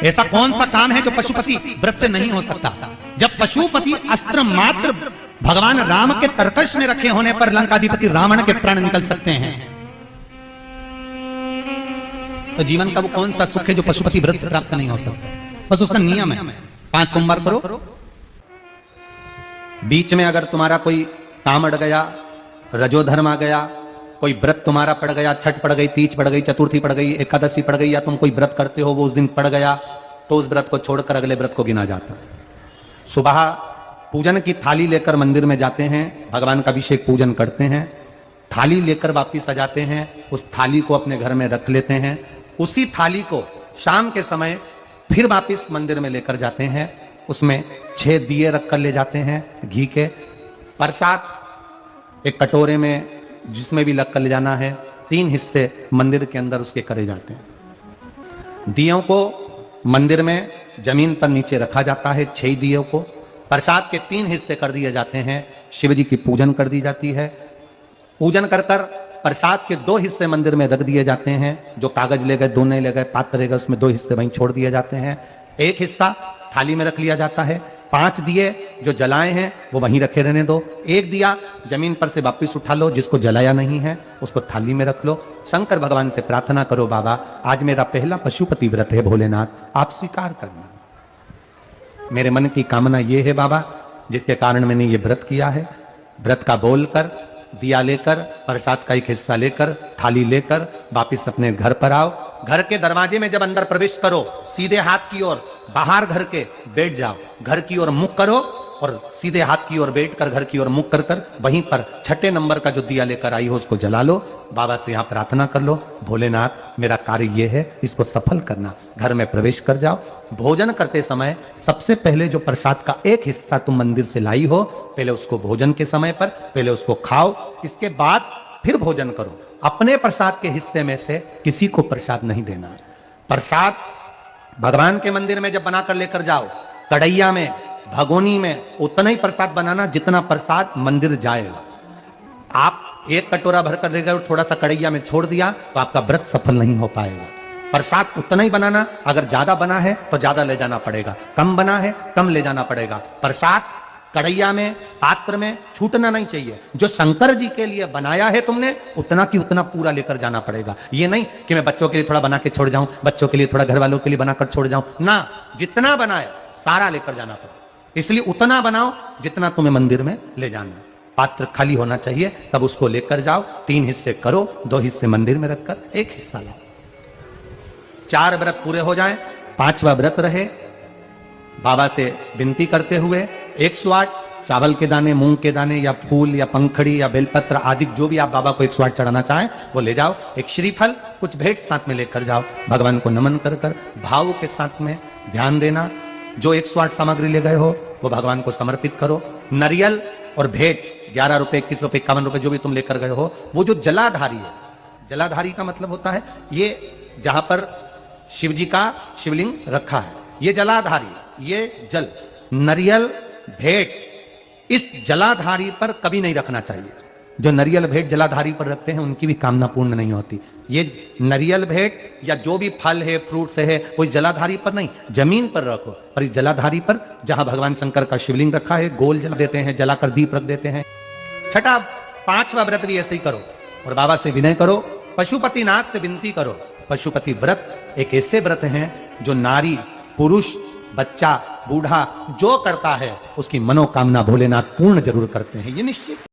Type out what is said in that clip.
ऐसा कौन सा काम है जो पशुपति व्रत से नहीं हो सकता? जब पशुपति अस्त्र मात्र भगवान राम के तरकश में रखे होने पर लंकाधिपति रावण के प्राण निकल सकते हैं, तो जीवन का वो कौन सा सुख है जो पशुपति व्रत से प्राप्त नहीं हो सकता? बस उसका नियम है, 5 सोमवार करो। बीच में अगर तुम्हारा कोई काम अड़ गया, रजोधर्म आ गया, कोई व्रत तुम्हारा पड़ गया, छठ पड़ गई, तीज पड़ गई, चतुर्थी पड़ गई, एकादशी पड़ गई, या तुम कोई व्रत करते हो वो उस दिन पड़ गया, तो उस व्रत को छोड़कर अगले व्रत को गिना जाता। सुबह पूजन की थाली लेकर मंदिर में जाते हैं, भगवान का अभिषेक पूजन करते हैं, थाली लेकर वापिस आ जाते हैं, उस थाली को अपने घर में रख लेते हैं, उसी थाली को शाम के समय फिर वापिस मंदिर में लेकर जाते हैं, उसमें 6 दिए रखकर ले जाते हैं, घी के प्रसाद एक कटोरे में जिसमें भी लग कर ले जाना है, 3 हिस्से मंदिर के अंदर उसके करे जाते हैं। दियों को मंदिर में जमीन पर नीचे रखा जाता है, 6 दियों को प्रसाद के 3 हिस्से कर दिए जाते हैं, शिव जी की पूजन कर दी जाती है। पूजन कर कर प्रसाद के 2 हिस्से मंदिर में रख दिए जाते हैं, जो कागज ले गए, दोने ले गए, पात्र ले गए, उसमें 2 हिस्से वहीं छोड़ दिए जाते हैं, 1 हिस्सा थाली में रख लिया जाता है। 5 दिए जो जलाए हैं वो वहीं रखे रहने दो, 1 दिया जमीन पर से वापिस उठा लो, जिसको जलाया नहीं है उसको थाली में रख लो। शंकर भगवान से प्रार्थना करो, बाबा आज मेरा पहला पशुपति व्रत है, भोलेनाथ आप स्वीकार करना, मेरे मन की कामना ये है बाबा जिसके कारण मैंने ये व्रत किया है। व्रत का बोलकर, दिया लेकर, प्रसाद का 1 हिस्सा लेकर, थाली लेकर वापिस अपने घर पर आओ। घर के दरवाजे में जब अंदर प्रवेश करो, सीधे हाथ की ओर बाहर घर के बैठ जाओ, घर की ओर मुख करो और सीधे हाथ की ओर बैठकर घर की ओर मुख कर कर वहीं पर 6ठे नंबर का जो दिया लेकर आई हो उसको जला लो। बाबा से यहाँ प्रार्थना कर लो, भोलेनाथ मेरा कार्य ये है, इसको सफल करना। घर में प्रवेश कर जाओ। भोजन करते समय सबसे पहले जो प्रसाद का 1 हिस्सा तुम मंदिर से लाई हो, पहले उसको भोजन के समय पर पहले उसको खाओ, इसके बाद फिर भोजन करो। अपने प्रसाद के हिस्से में से किसी को प्रसाद नहीं देना। प्रसाद भगवान के मंदिर में जब बनाकर लेकर जाओ, कढ़ैया में, भगोनी में उतना ही प्रसाद बनाना जितना प्रसाद मंदिर जाएगा। आप 1 कटोरा भरकर ले गए और थोड़ा सा कढ़ैया में छोड़ दिया तो आपका व्रत सफल नहीं हो पाएगा। प्रसाद उतना ही बनाना, अगर ज्यादा बना है तो ज्यादा ले जाना पड़ेगा, कम बना है कम ले जाना पड़ेगा। प्रसाद कढ़ैया में, पात्र में छूटना नहीं चाहिए। जो शंकर जी के लिए बनाया है तुमने उतना की उतना पूरा लेकर जाना पड़ेगा। ये नहीं कि मैं बच्चों के लिए थोड़ा बना के छोड़ जाऊं, बच्चों के लिए थोड़ा घर वालों के लिए बनाकर छोड़ जाऊं, ना, जितना बनाया सारा लेकर जाना पड़ेगा। इसलिए उतना बनाओ जितना तुम्हें मंदिर में ले जाना। पात्र खाली होना चाहिए, तब उसको लेकर जाओ, 3 हिस्से करो, 2 हिस्से मंदिर में रखकर 1 हिस्सा लाओ। 4 व्रत पूरे हो जाएं, 5वां व्रत रहे, बाबा से विनती करते हुए 108 चावल के दाने, मूंग के दाने या फूल या पंखड़ी या बेलपत्र आदि जो भी आप बाबा को 108 चढ़ाना चाहें वो ले जाओ। एक श्रीफल, कुछ भेंट साथ में लेकर जाओ। भगवान को नमन कर कर भाव के साथ में ध्यान देना। जो 108 सामग्री ले गए हो वो भगवान को समर्पित करो। नारियल और भेंट 11 रुपए, 21 रुपए, 51 रुपए जो भी तुम लेकर गए हो, वो जो जलाधारी है, जलाधारी का मतलब होता है ये जहां पर शिव जी का शिवलिंग रखा है, ये जलाधारी, ये जल, नारियल भेंट इस जलाधारी पर कभी नहीं रखना चाहिए। जो नारियल भेंट जलाधारी पर रखते हैं उनकी भी कामना पूर्ण नहीं होती। ये नारियल भेंट या जो भी फल है, फ्रूट्स है, वो जलाधारी पर नहीं, जमीन पर रखो। और इस जलाधारी पर जहां भगवान शंकर का शिवलिंग रखा है, गोल जला देते हैं, जलाकर दीप रख देते हैं। 6ठा 5वां व्रत भी ऐसे ही करो और बाबा से विनय करो, पशुपतिनाथ से विनती करो। पशुपति व्रत एक ऐसे व्रत हैं जो नारी, पुरुष, बच्चा, बूढ़ा जो करता है उसकी मनोकामना भोलेनाथ पूर्ण जरूर करते हैं, ये निश्चित।